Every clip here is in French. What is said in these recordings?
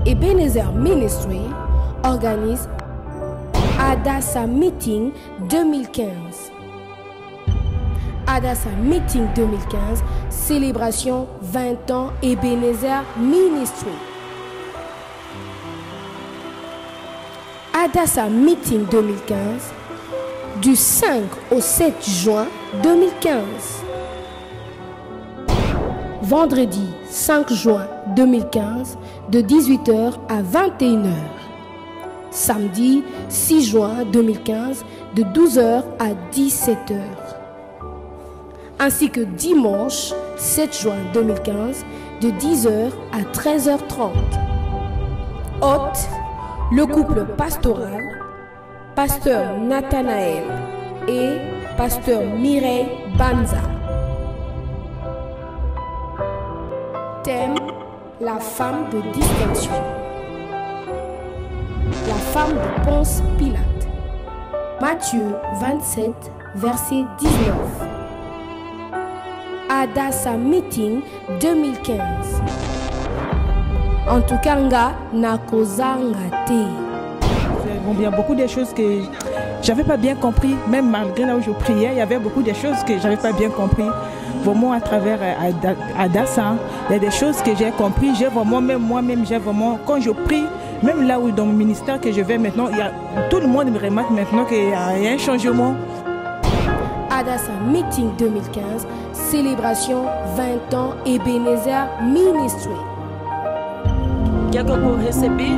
Ebenezer Ministry organise Adassa Meeting 2015. Adassa Meeting 2015, célébration 20 ans Ebenezer Ministry. Adassa Meeting 2015, du 5 au 7 juin 2015. Vendredi 5 juin 2015, de 18h à 21h. Samedi 6 juin 2015, de 12h à 17h. Ainsi que dimanche 7 juin 2015, de 10h à 13h30. Hôte, le couple pastoral, pasteur Nathanaël et pasteur Mireille Banza. Thème, la femme de distinction. La femme de Ponce Pilate. Matthieu 27, verset 19. Adassa Meeting 2015. En tout cas, il y a beaucoup de choses que j'avais pas bien compris, même malgré là où je priais, il y avait beaucoup de choses que j'avais pas bien compris. Vraiment à travers Adassa, il y a des choses que j'ai compris. J'ai vraiment, même moi-même, j'ai vraiment, quand je prie, même là où dans le ministère que je vais maintenant, tout le monde me remarque maintenant qu'il y a un changement. Adassa Meeting 2015, célébration 20 ans Ebenezer Ministry. Que eu recebi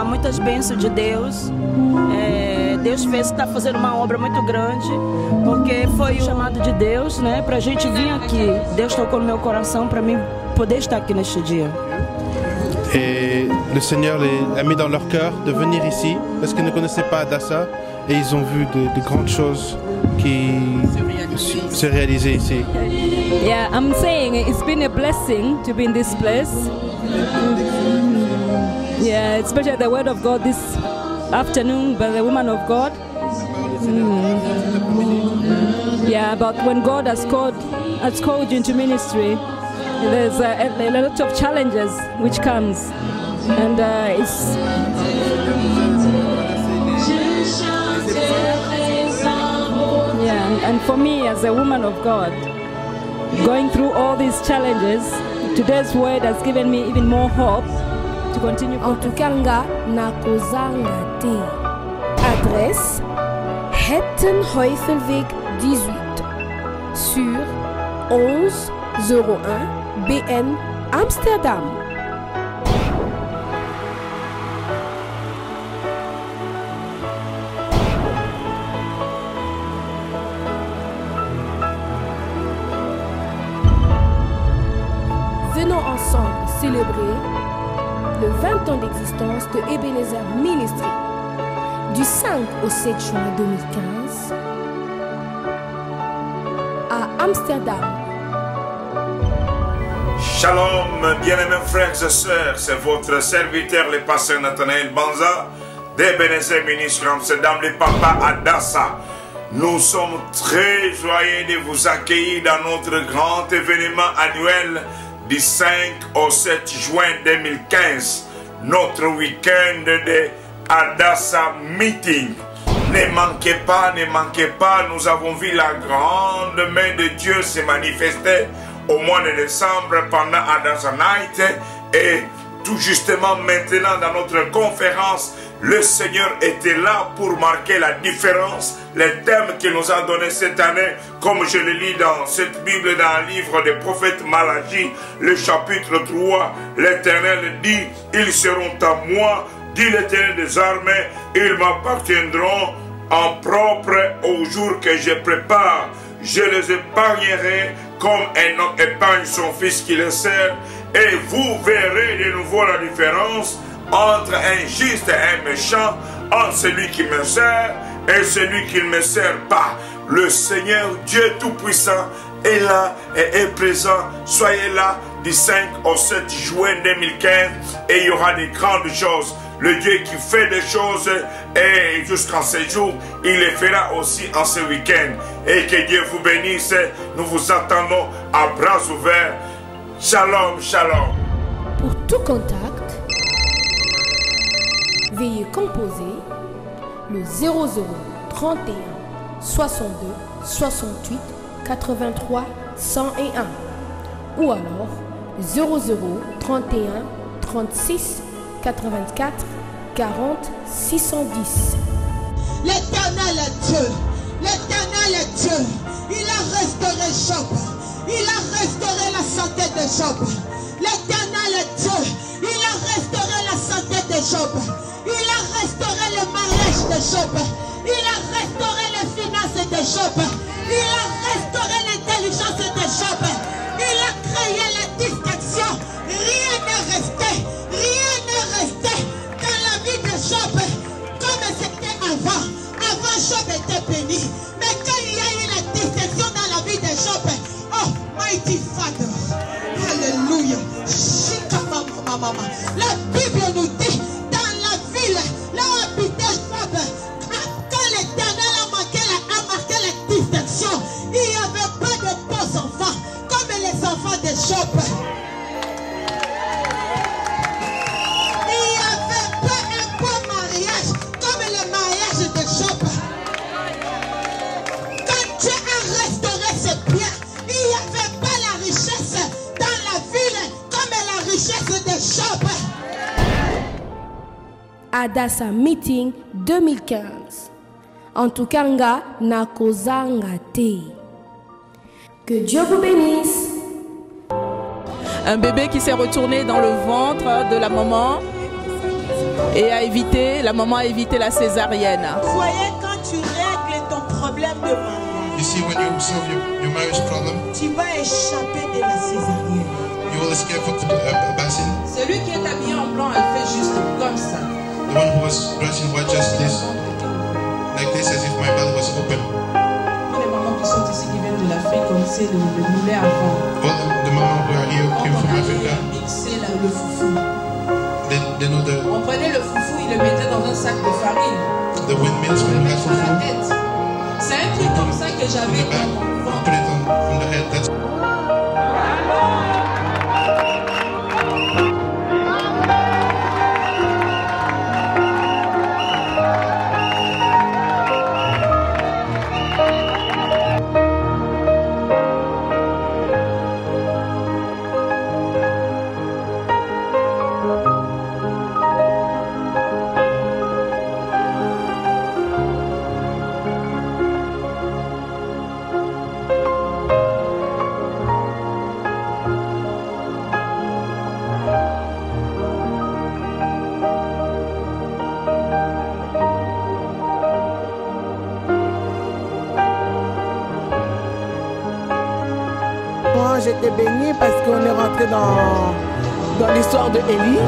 muitas bênçãos de Deus. Deus está fazendo uma obra muito grande, porque foi o chamado de Deus, né, para a gente vir aqui. Deus tocou no meu coração para mim poder estar aqui neste dia. Et le Seigneur a mis dans leur cœur de venir ici parce qu'ils ne connaissaient pas Adassa et ils ont vu de grandes choses qui se réaliser ici. Yeah, I'm saying it's been a blessing to be in this place. Yeah, especially the word of God this afternoon by the woman of God. Yeah, about when God has called you into ministry, there's a lot of challenges which comes, and it's. Yeah, and for me as a woman of God, going through all these challenges, today's word has given me even more hope to continue. En tout cas, adresse Hettenheuvelweg 18 sur 1101 BN Amsterdam. Venons ensemble célébrer le 20 ans d'existence de Ebenezer Ministry du 5 au 7 juin 2015 à Amsterdam. Shalom, bien-aimés frères et sœurs, c'est votre serviteur, le pasteur Nathanaël Banza, d'Ebenezer Ministry Amsterdam, le papa Adassa. Nous sommes très joyeux de vous accueillir dans notre grand événement annuel du 5 au 7 juin 2015, notre week-end de Adassa Meeting. Ne manquez pas, nous avons vu la grande main de Dieu se manifester au mois de décembre pendant Adassa Night, et tout justement maintenant dans notre conférence, le Seigneur était là pour marquer la différence. Les thèmes qu'il nous a donnés cette année, comme je le lis dans cette Bible, dans le livre des prophètes Malachie, le chapitre 3, l'Éternel dit, ils seront à moi, dit l'Éternel des armées, ils m'appartiendront en propre au jour que je prépare. Je les épargnerai comme un homme épargne son fils qui le sert, et vous verrez de nouveau la différence entre un juste et un méchant, entre celui qui me sert et celui qui ne me sert pas. Le Seigneur Dieu Tout-Puissant est là et est présent. Soyez là du 5 au 7 juin 2015 et il y aura des grandes choses. Le Dieu qui fait des choses et jusqu'en ce jour, il les fera aussi en ce week-end. Et que Dieu vous bénisse. Nous vous attendons à bras ouverts. Shalom, shalom. Pour tout contact, veuillez composer le 00 31 62 68 83 101 ou alors 00 31 36 84 40 610. L'Éternel est Dieu. L'Éternel est Dieu. Il a restauré Job. Il a restauré la santé de Job. L'Éternel est Dieu. Il a restauré la santé de Job. Il a restauré le mariage de Job. Il a restauré les finances de Job. Il a restauré l'intelligence de Job. Il a créé la distraction. Rien n'est resté. Rien n'est resté dans la vie de Job comme c'était avant. Avant, Job était béni. Mais quand il y a eu la distraction dans la vie de Job, oh, mighty Father. Alléluia. La Bible nous dit, dans la ville, là où habitait Job, quand l'Éternel a marqué la distraction, il n'y avait pas de beaux enfants, comme les enfants de Job. Il n'y avait pas un beau mariage, comme le mariage de Job. Quand Dieu a restauré ses biens, il n'y avait pas la richesse dans la ville, comme la richesse de Job. Adassa Meeting 2015. En tout cas, na kozanga te. Que Dieu vous bénisse. Un bébé qui s'est retourné dans le ventre de la maman et la maman a évité la césarienne. Vous voyez, quand tu règles ton problème de mariage, You see, when you solve your marriage problem, tu vas échapper de la césarienne. you will escape from the basin. Celui qui est habillé en blanc, elle fait juste comme ça. The one who was dressed in white, just this, like this, as if my belly was open. Tous les mamans qui sont ici, qui viennent de l'Afrique, connaissaient le mulet avant. All the mama who are here came from On Africa. allait mixer le foufou. They know On prenait le foufou, il le mettait dans un sac de farine. the windmills On when le you had mettait sur la fufu. tête. C'est un truc comme ça que In j'avais the back, dans mon ventre. put it on the head. That's Moi, j'étais baignée parce qu'on est rentré dans l'histoire de Élie.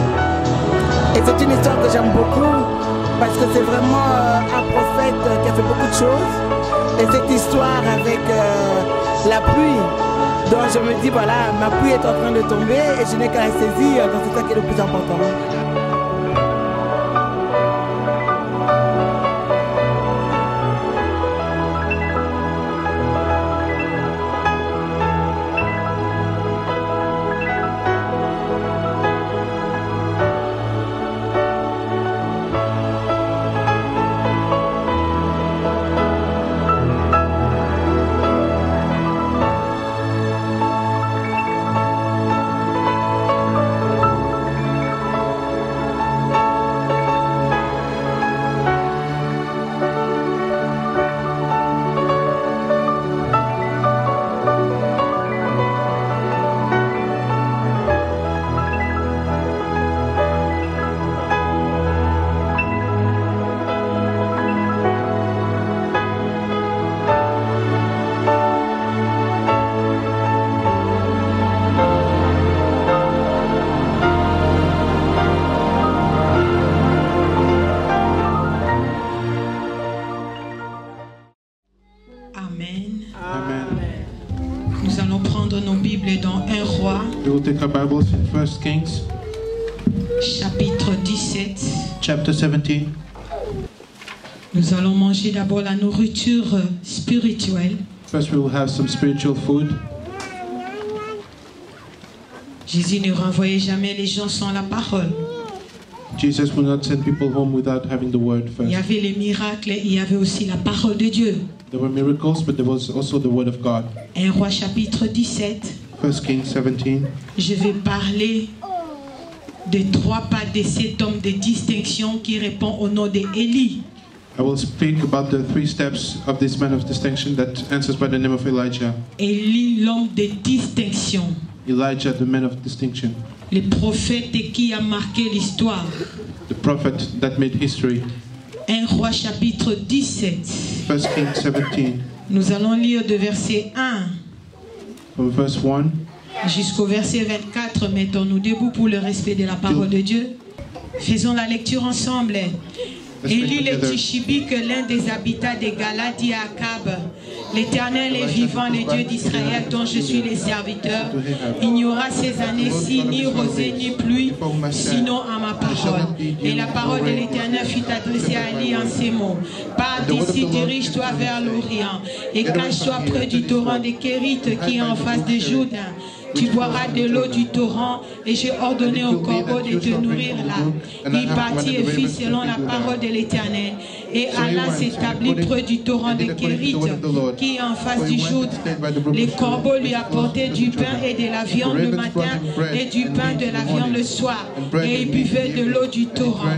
Et c'est une histoire que j'aime beaucoup parce que c'est vraiment un prophète qui a fait beaucoup de choses. Et cette histoire avec la pluie, donc je me dis, voilà, ma pluie est en train de tomber et je n'ai qu'à la saisir, donc c'est ça qui est le plus important. Nous allons prendre nos Bibles dans 1 Roi, we will take our Bibles in 1 Kings, chapitre 17. chapter 17. Nous allons manger d'abord la nourriture spirituelle. First, we will have some spiritual food. Jésus ne renvoyait jamais les gens sans la parole. Jesus will not send people home without having the word Il y first. avait les miracles et il y avait aussi la parole de Dieu. There were miracles, but there was also the word of God. 1 Roi chapitre 17. 1 Kings 17. Je vais parler de 3 pas de cet homme de distinction qui répond au nom d'Élie. I will speak about the 3 steps of this man of distinction that answers by the name of Elijah. Élie, l'homme de distinction. Elijah, the man of distinction. Le prophète qui a marqué l'histoire. The prophet that made history. 1 Roi chapitre 17. 1 Kings 17. Nous allons lire de verset 1 From verse 1 jusqu'au verset 24. Mettons-nous debout pour le respect de la parole de Dieu. Faisons la lecture ensemble. Élie le Tishibi, que l'un des habitants de Gala, dit à Akab: l'Éternel est vivant, le Dieu d'Israël, dont je suis le serviteur. Il n'y aura ces années-ci ni rosée ni pluie, sinon à ma parole. Et la parole de l'Éternel fut adressée à Élie en ces mots: pars d'ici, dirige-toi vers l'Orient, et cache-toi près du torrent de Kérith qui est en face de Jourdain. Tu boiras de l'eau du torrent, et j'ai ordonné au corbeau de te nourrir là. Il partit et fit selon la parole de l'Éternel, et alla s'établit près du torrent de Kérith, qui est en face du Jourdain. Les corbeaux lui apportaient du pain et de la viande le matin, et du pain de la viande le soir, et il buvait de l'eau du torrent.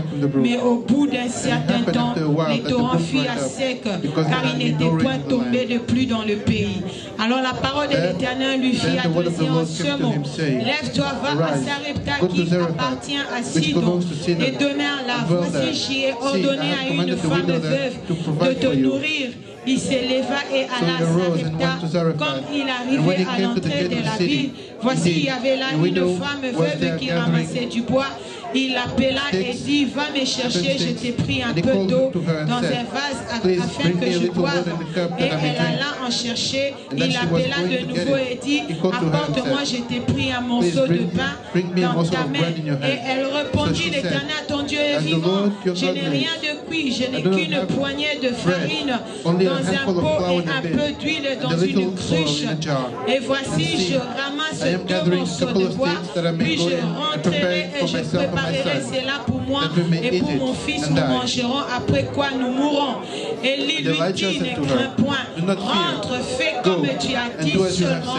Mais au bout d'un certain temps, le torrent fut à sec, car il n'était point tombé de pluie dans le pays. Alors la parole de l'Éternel lui fit adresser en ce mot: lève-toi, va à Sarepta qui appartient à Sidon, et demeure là. Voici, j'y ai ordonné à une femme veuve de te nourrir. Il se leva et alla à Sarepta. Comme il arrivait à l'entrée de la ville, voici, il y avait là une femme veuve qui ramassait du bois. Il l'appela et dit: va me chercher, je t'ai pris un peu d'eau dans un vase afin que je boive. Et elle alla en chercher. Il l'appela de nouveau et dit: apporte-moi, je t'ai pris un morceau de pain dans ta main. Et elle répondit: l'Éternel ton Dieu est vivant, je n'ai rien de cuit, je n'ai qu'une poignée de farine dans un pot et un peu d'huile dans une cruche. Et voici, je ramasse 2 morceaux de bois, puis je rentrerai et je préparerai cela pour moi et pour mon fils. Nous mangerons, après quoi nous mourrons. Élie lui dit: ne crains point, rentre, fais comme tu as dit seulement.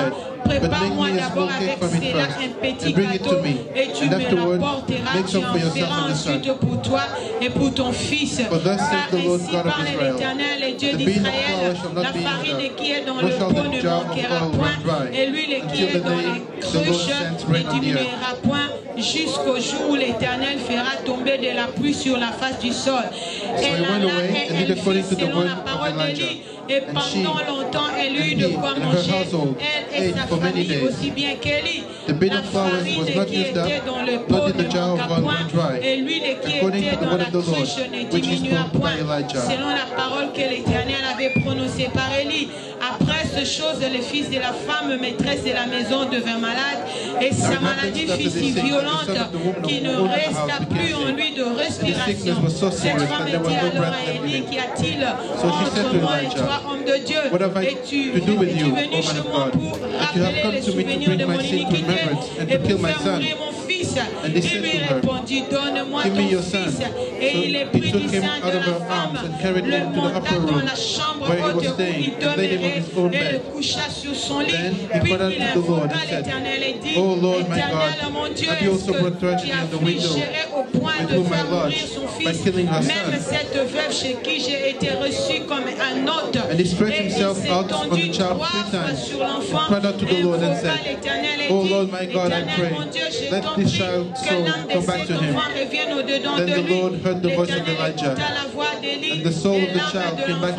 Prépare-moi d'abord avec cela un petit gâteau et tu me l'apporteras. Tu en feras ensuite pour toi et pour ton fils. Car ainsi parle l'Éternel, le Dieu d'Israël: la farine qui est dans le pot ne manquera point, et l'huile qui est dans les cruches ne diminuera point, jusqu'au jour où l'Éternel fera tomber de la pluie sur la face du sol. Elle alla et elle fit selon la parole d'Élie. Et pendant longtemps, elle eut de quoi manger, elle et sa famille, aussi bien qu'Élie. La farine qui était dans le pot ne manqua point, et l'huile qui était dans la cruche ne diminua point, selon la parole que l'Éternel avait prononcée par Élie. Après ces choses, le fils de la femme, maîtresse de la maison, devint malade, et sa maladie fut si violente qu'il ne resta plus en lui de respiration. Cette femme dit alors à Élie: qu'y a-t-il entre moi et toi, homme de Dieu? Es-tu venu chez moi pour rappeler les souvenirs de mon iniquité et pour faire mourir mon fils? Il lui répondit: donne-moi ton fils. Et il est pris du sein de la femme, le monta dans la chambre haute où il demeurait et le coucha sur son lit. Puis il invoqua l'Éternel et dit: Éternel mon Dieu, est-ce que tu as affligéré au point de faire mourir son fils, même cette veuve chez qui j'ai été reçu comme un hôte? Et il s'est tendu 3 fois sur l'enfant et invoqua l'Éternel et dit: Éternel mon Dieu, j'ai tant pris que l'âme de cet enfant revienne au-dedans de lui. L'Éternel écouta la voix d'Élie, et l'âme de l'enfant revint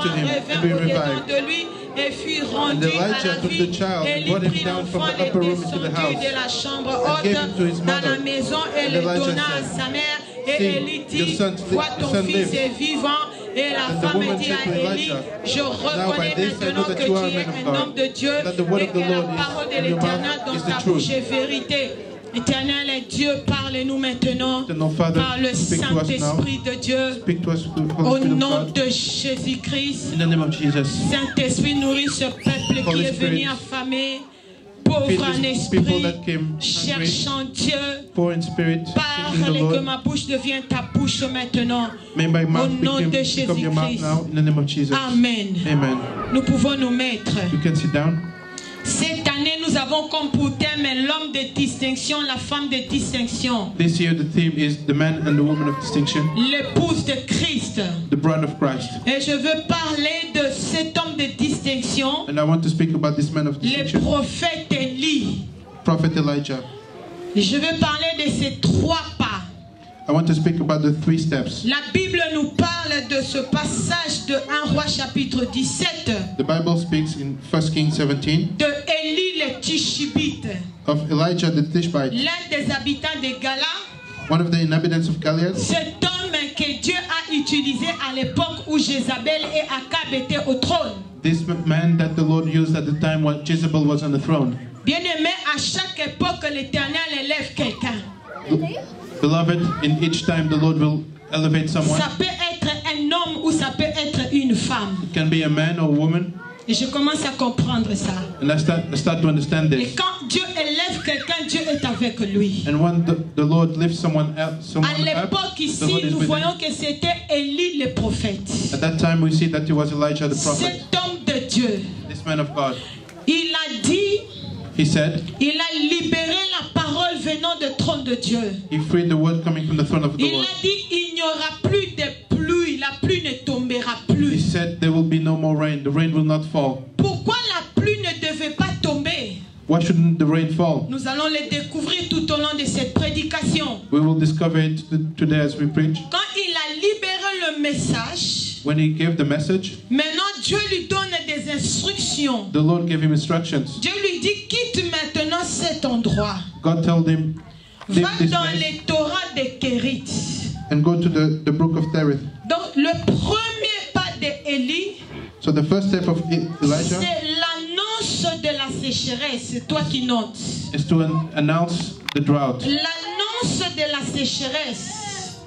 au-dedans de lui et fut rendu à la vie. Élie prit l'enfant et descendit de la chambre haute dans la maison et le donna à sa mère. Et Élie dit: vois ton fils est vivant. Et la femme dit à Élie: je reconnais maintenant que tu es un homme de Dieu et que la parole de l'Éternel dans ta bouche est vérité. Éternel Dieu, parle-nous maintenant par le Saint-Esprit de Dieu. Au nom de Jésus-Christ, Saint-Esprit, nourrit ce peuple qui est venu affamé. pauvres Feed en these people esprit, that came hungry, cherchant Dieu. poor in spirit, seeking the Parle et que Lord. ma bouche devienne ta bouche maintenant. May my Au mouth nom de become your mouth Jésus-Christ. now, in the name of Jesus. Amen. Amen. Nous pouvons nous mettre. You can sit down. Cette année, nous avons comme pour thème l'homme de distinction, la femme de distinction. This year the theme is the man and the woman of distinction, L'épouse de Christ. the bride of Christ. Et je veux parler de cet homme de distinction, And I want to speak about this man of le distinction, prophète Élie. Prophet Elijah. Je veux parler de ces 3 pas. I want to speak about the 3 steps. La Bible nous parle de ce passage de 1 Roi chapitre 17, The Bible speaks in 1 Kings 17 de Élie le Tishbite, of Elijah the Tishbite, l'un des habitants de Gala, one of the inhabitants of Gilead, cet homme que Dieu a utilisé à l'époque où Jézabel et Akab étaient au trône. this man that the Lord used at the time when Jezebel was on the throne. Bien-aimé, à chaque époque, l'Éternel élève quelqu'un. Beloved, in each time the Lord will elevate someone. Ça peut être un homme ou ça peut être une femme. It can be a man or a woman. Et je commence à comprendre ça. And I start to understand Et this. quand Dieu élève quelqu'un, Dieu est avec lui. And when the Lord lifts someone up, À l'époque the Lord ici, is nous with voyons him. que c'était Élie le prophète. At that time we see that he was Elijah the prophet, Cet homme de Dieu, this man of God. il a dit, He said, il a libéré la parole venant du trône de Dieu. he freed the word coming from the throne of the Il Lord. a dit, il n'y aura plus de pluie, la pluie ne tombera He plus. said there will be no more rain, the rain will not fall. Pourquoi la pluie ne devait pas tomber? Why shouldn't the rain fall? Nous allons le découvrir tout au long de cette prédication. We will discover it today as we preach. Quand il a libéré le message, When he gave the message, maintenant Dieu lui donne des instructions. the Lord gave him instructions. Dieu lui dit, quitte maintenant cet endroit. God told him, leave Va this dans place les Torahs de Kérit. and go to the brook of Cherith. Donc le premier pas d'Élie, So the first step of Elijah c'est l'annonce de la sécheresse. C'est toi qui notes. is to announce the drought, L'annonce de la sécheresse.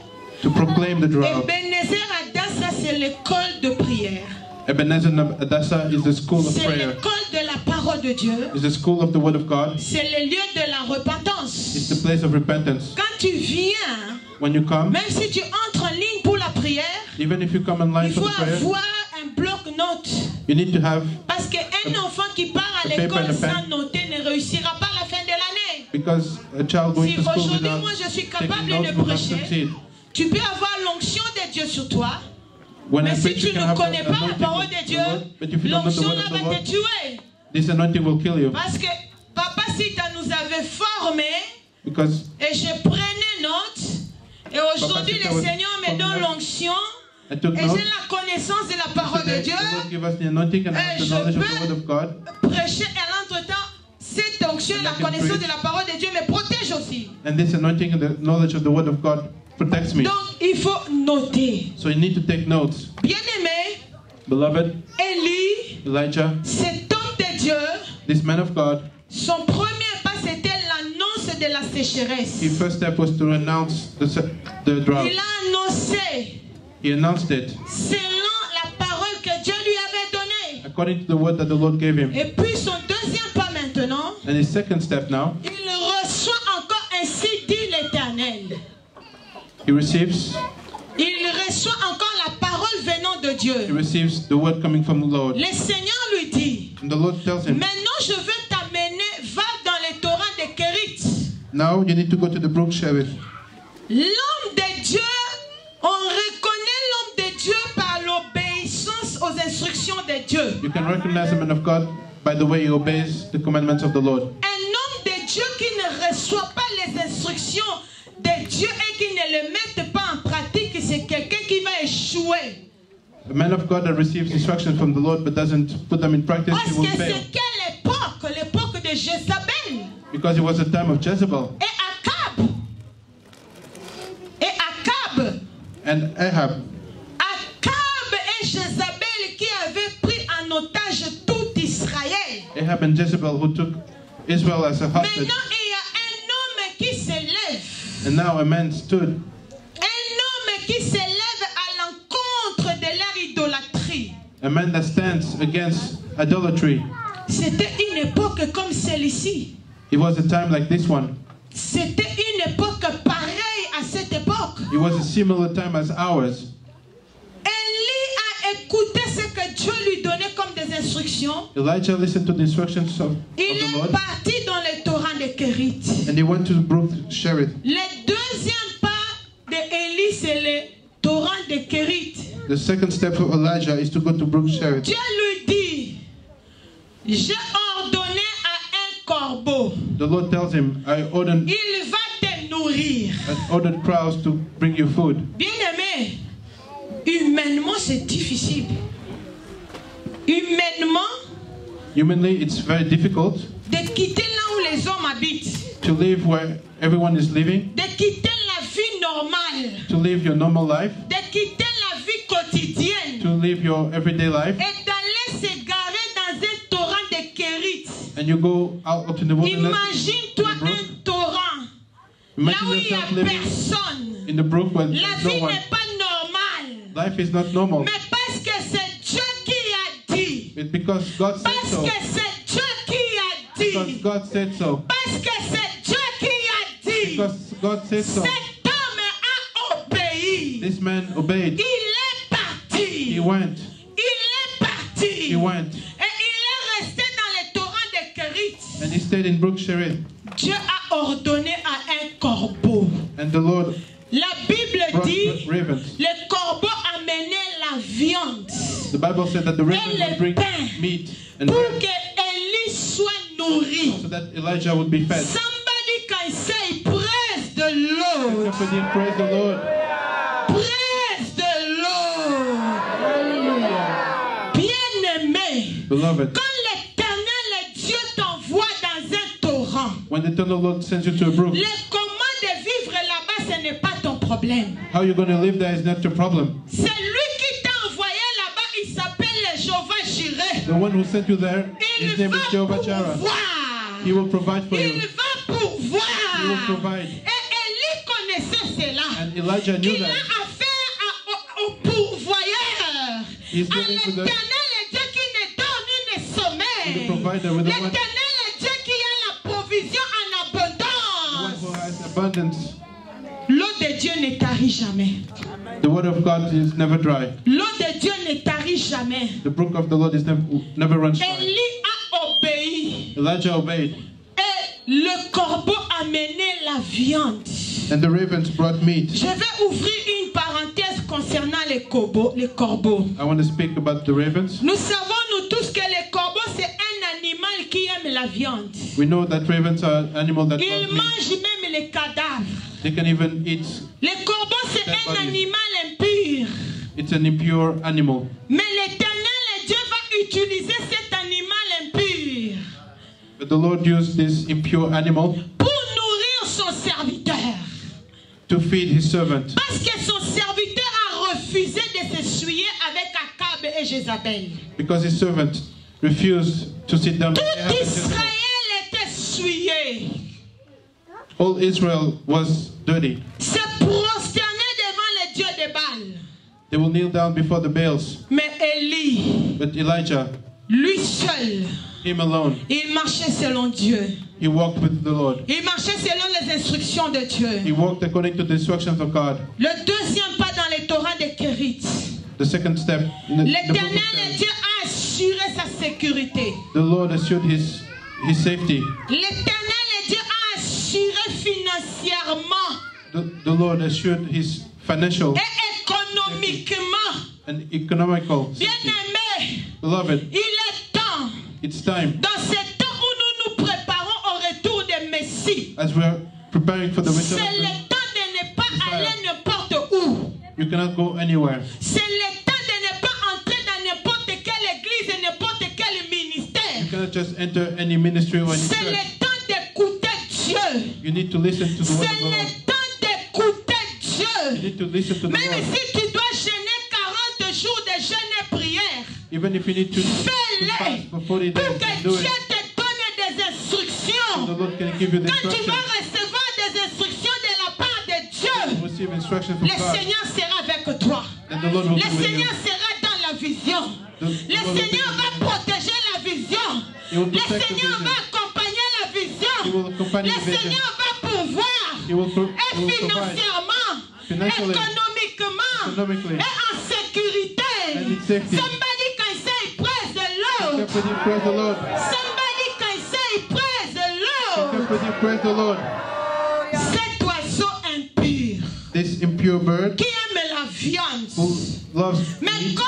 to proclaim the drought. Ebenezer Adassa, c'est l'école de prière. Ebenezer Adassa is the school of C'est prayer, l'école de la parole de Dieu. is the school of the word of God, C'est le lieu de la repentance. it's the place of repentance. Quand tu viens, When you come, même si tu entres en ligne pour la prière, even if you come online il for faut the prayer, avoir un bloc-notes. you need to have, Parce qu'un enfant qui part à a paper l'école and a pen. sans noter ne réussira pas à la fin de l'année. because a child going Si to school aujourd'hui, without moi, je suis taking capable notes de will not prêcher, succeed. tu peux avoir l'onction de Dieu sur toi. When Mais I si preach, tu you can ne have connais pas la anointing parole of de the Dieu, Lord, but if you don't know the l'onction word là of the va Lord, te tuer. this anointing will kill you. Parce que Papa Sita nous avait formés Because et je prenais note. Et aujourd'hui, Sita le was Seigneur me forming donne us. l'onction I took et notes. j'ai la connaissance de la parole de Today, Dieu. the Lord give us the anointing and Et the je knowledge of peux the word of God. prêcher et à l'entretemps, cette onction, And la I can connaissance preach. de la parole de Dieu me protège aussi. And this anointing and the knowledge of the word of God protects me. Donc, il faut noter. So you need to take notes. Bien-aimé, Beloved, Élie, Elijah, cet homme de Dieu, this man of God, son premier pas, c'était l'annonce de la sécheresse. his first step was to announce the drought. Il a annoncé He announced it selon la parole que Dieu lui avait donnée. according to the word that the Lord gave him. Et puis son deuxième pas maintenant, And his second step now, il reçoit encore ainsi dit l'Éternel. he receives Il reçoit encore la parole venant de Dieu. the word coming from the Lord. Le Seigneur lui dit, And the Lord tells him, maintenant je veux t'amener, va dans les torrents de Kérit. now you need to go to the brook Cherith. L'homme de Dieu, on reconnaît l'homme de Dieu par l'obéissance aux instructions de Dieu. You can recognize the man of God by the way he obeys the commandments of the Lord. Un homme de Dieu qui ne reçoit pas les instructions de Dieu et qui ne les met pas en pratique, c'est quelqu'un qui va échouer. A man of God that receives instructions from the Lord but doesn't put them in practice, Parce he will que fail. c'est quelle époque? L'époque de Jézabel Because it was a time of Jezebel et Akab. Et Akab. and Ahab. Akab et Jézabel qui avaient pris en otage tout Israël. Ahab and Jezebel who took Israel as a hostage. Maintenant, il y a un homme qui s'élève. And now a man stood, Un homme qui s'élève à l'encontre de leur idolâtrie. a man that stands against idolatry. C'était une époque époque comme celle-ci. It was a time like this one. C'était une époque pareille à cette époque. It was a similar time as ours. Élie a écouté ce que Dieu lui donnait comme des instructions. Elijah listened to the instructions of Il the est Lord. parti dans les torrents de Kérit. And he went to Brook Cherith. Le deuxième pas d'Élie, c'est le torrent de Kérit. The second step for Elijah is to go to Brook Cherith. Dieu lui dit, j'ai ordonné à un corbeau. The Lord tells him, I ordered Il va te nourrir. crows to bring you food. Bien aimé, humainement c'est difficile. Humainement, Humanly, it's very difficult de quitter là où les hommes habitent, to live where everyone is living, de quitter la vie normale, to live your normal life, de quitter la vie quotidienne to live your everyday life, et d'aller s'égarer dans un torrent de Kérit. and you go out in the wilderness. Imagine-toi un torrent, là Imagine où il n'y yourself a living personne. in the brook where La there's no vie one. n'est pas normale. Life is not normal. Mais parce que c'est Dieu qui a dit. It's because God said Parce so. que c'est Dieu qui a Because dit. God said so. Parce que c'est Dieu qui a dit. Because God said so. Cet homme a obéi. This man obeyed. Il est parti. He went. Il est parti. He went. Et il est resté dans les torrents de Kérit. And he stayed in Brook Cherith. Dieu a ordonné à un corbeau. And the Lord La Bible brought dit, ravens. le corbeau amenait la viande The Bible said that the ravens et le would bring pain meat and pour bread que Élie soit nourri. so that Elijah would be fed. Somebody can say, praise the Lord. Somebody praise the Lord. Praise the Lord. Bien-aimé, Beloved, quand l'Éternel Dieu t'envoie dans un torrent, when the eternal Lord sends you to a brook, le comment de vivre là-bas, ce n'est pas ton problème. how you're going to live there is not your problem. C'est lui qui t'a envoyé là-bas, il s'appelle Jéhovah Jireh. The one who sent you there, his Il name va is Jehovah Jireh. pourvoir. He will provide for Il you. va pourvoir. He will provide. Et Élie connaissait cela. And Elijah knew Il a that. affaire au pourvoyeur. He's À dealing with l'Éternel Dieu qui ne dort ni ne sommeille. the provider, with the one L'Éternel Dieu qui a la provision en abondance. who has abundance. L'eau de Dieu ne tarit jamais. The word of God is never dry. L'eau de Dieu ne tarit jamais. The brook of the Lord is never runs dry. Élie a obéi. Elijah obeyed, Et le corbeau amenait la viande. and the ravens brought meat. Je vais ouvrir une parenthèse concernant les corbeaux. I want to speak about the ravens. Nous savons nous tous que les corbeaux c'est un animal qui aime la viande. We know that ravens are animals that Ils love meat. mangent même les cadavres. They can even eat. Les corbeaux c'est Dead un bodies. animal impur. It's an impure animal. Mais l'Éternel Dieu va utiliser cet animal impur But the Lord used this impure animal pour nourrir son serviteur. to feed his servant. Parce que son serviteur a refusé de s'essuyer avec Akab et Jézabel. Because his servant refused to sit down with Ahab Tout and Jezebel. Israël était souillé. All Israel was dirty. Se prosterner devant les dieux de Baal. They will kneel down before the Baals. Mais Élie, But Elijah, lui seul, him alone, il marchait selon Dieu. he walked with the Lord. Il marchait selon les instructions de Dieu. He walked according to the instructions of God. Le deuxième pas dans les torrents de Kérit. The second step, in the book of L'Éternel Samuel, Dieu a assuré sa sécurité. the Lord assured his safety. L'Éternel Dieu a assuré financièrement The Lord assured his financial et économiquement. and economical safety. Bien-aimé, Beloved, il est temps, it's time, dans ce temps où nous nous préparons au retour de Messie, as we are preparing for the c'est return of le temps de ne pas Messiah. aller n'importe où. You cannot go anywhere. C'est le temps de ne pas entrer dans n'importe quelle église et n'importe quel ministère. You cannot just enter any ministry or any C'est church. le temps d'écouter Dieu. You need to listen to the word C'est of the Lord. le temps d'écouter You Dieu. need to listen to the Même Lord. si tu dois jeûner 40 jours de jeûne et prière, Even if you need to fais-le fast for 40 pour days, que do Dieu it. te donne des The instructions. Lord can give you the Quand tu instructions. vas recevoir des instructions de la part de Dieu, Receive instructions from le God. Seigneur sera avec toi. And the Lord will Le be with you. Seigneur sera dans la vision. The Le Lord will be Seigneur with va protéger la vision. The Le Seigneur va accompagner la vision. Le Seigneur va pourvoir. Et financièrement, économiquement, et en sécurité. Somebody can say praise the Lord. Somebody can say praise the Lord. Cet oiseau impur, This impure bird qui aime la viande, who loves mais meat, comme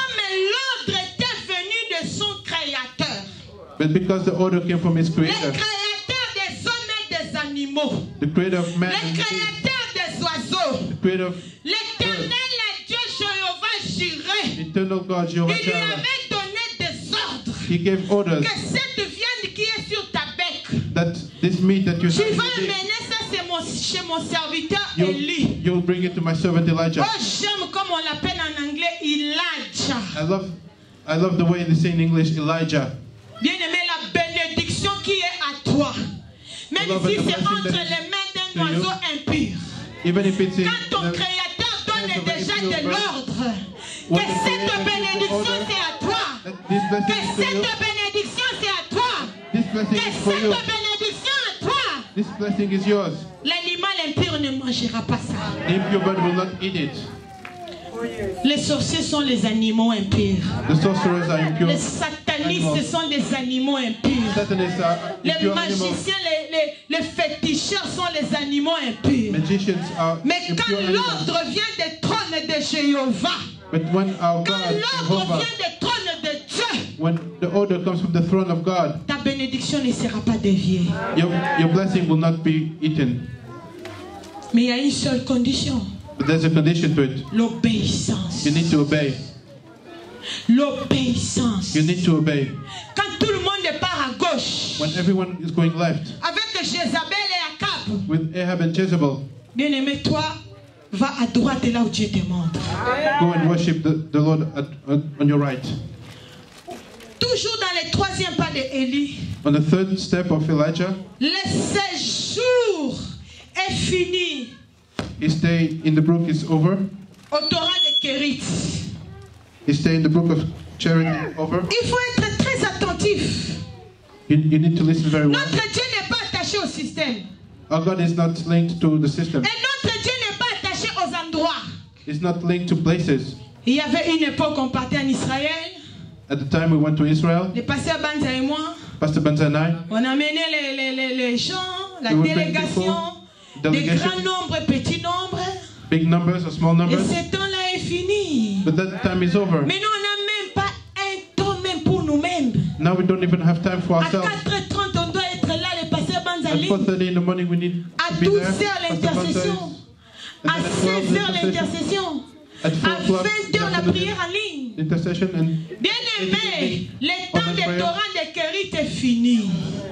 l'ordre était venu de son créateur, but because the order came from his le creator, créateur des hommes et des animaux, the creator of man le and the créateur des oiseaux, creator of l'éternel Dieu Jéhovah Jireh, eternal God, il Jehovah lui Jireh. avait donné des ordres He gave orders que cette viande qui est sur ta bec, that this meat that you tu have vas today, amener ça chez mon serviteur Élie. you'll bring it to my servant Elijah. Oh, j'aime comme on l'appelle en anglais Elijah. I love the way they say in English Elijah. Bien-aimé, la bénédiction qui est à toi, même si c'est entre les mains d'un oiseau impur, Even if it's in quand ton the créateur donne hands of déjà an impure de bird, l'ordre, when que the cette creator gives the bénédiction order, c'est à toi, this que blessing is for you. cette bénédiction c'est à toi, This blessing que is for cette you. bénédiction à toi. This blessing is yours. L'animal impur ne mangera pas ça. The impure bird will not eat it. Les sorciers sont les animaux impurs. The sorcerers are impure. Les satanistes sont des animaux impurs. Satanists are Les impure animals. magiciens, les féticheurs sont les animaux impurs. Magicians are Mais quand impure animals. l'ordre vient des trônes de Jéhovah, But when our quand God, l'ordre Jehovah, vient des trônes de Dieu, when the order comes from the throne of God, ta bénédiction ne sera pas déviée. your blessing will not be eaten. Mais il y a une seule condition, But there's a condition to it. l'obéissance. You need to obey. L'obéissance. You need to obey. Quand tout le monde part à gauche, When everyone is going left, avec Jézabel et Akab, with Ahab and Jezebel, bien-aimé, toi, va à droite là où Dieu te montre. go and worship the Lord on your right. Toujours dans les troisième pas d'Élie, On the third step of Elijah, le séjour est fini his stay in the brook is over. au Torah de Kérit. His stay in the brook of Charity is over. Il faut être très attentif. You need to listen very well. Notre Dieu n'est pas attaché au système. Our God is not linked to the system. Et notre Dieu n'est pas attaché aux endroits. It's not linked to places. Il y avait une époque, on partait en Israël. At the time we went to Israel, Le pasteur Banza et moi, Pastor Banza and I, on amenait les gens, la We would bring délégation, people, des delegation. grands nombres, petits nombres. big numbers or small Et numbers, ce temps-là est fini. but that time is over. Mais nous, on n'a même pas un temps même pour nous-mêmes. Now we don't even have time for À ourselves. 4h30, on doit être là, le pasteur At Banzali. 4:30 in the morning we need À to be 12h, there. Pastor Banza l'intercession. is, À and then at 12 16h, the intercession. l'intercession. At À 4 o'clock 20h, la prière en ligne. intercession, and Bien-aimé, le temps des torrents de Kérit est fini.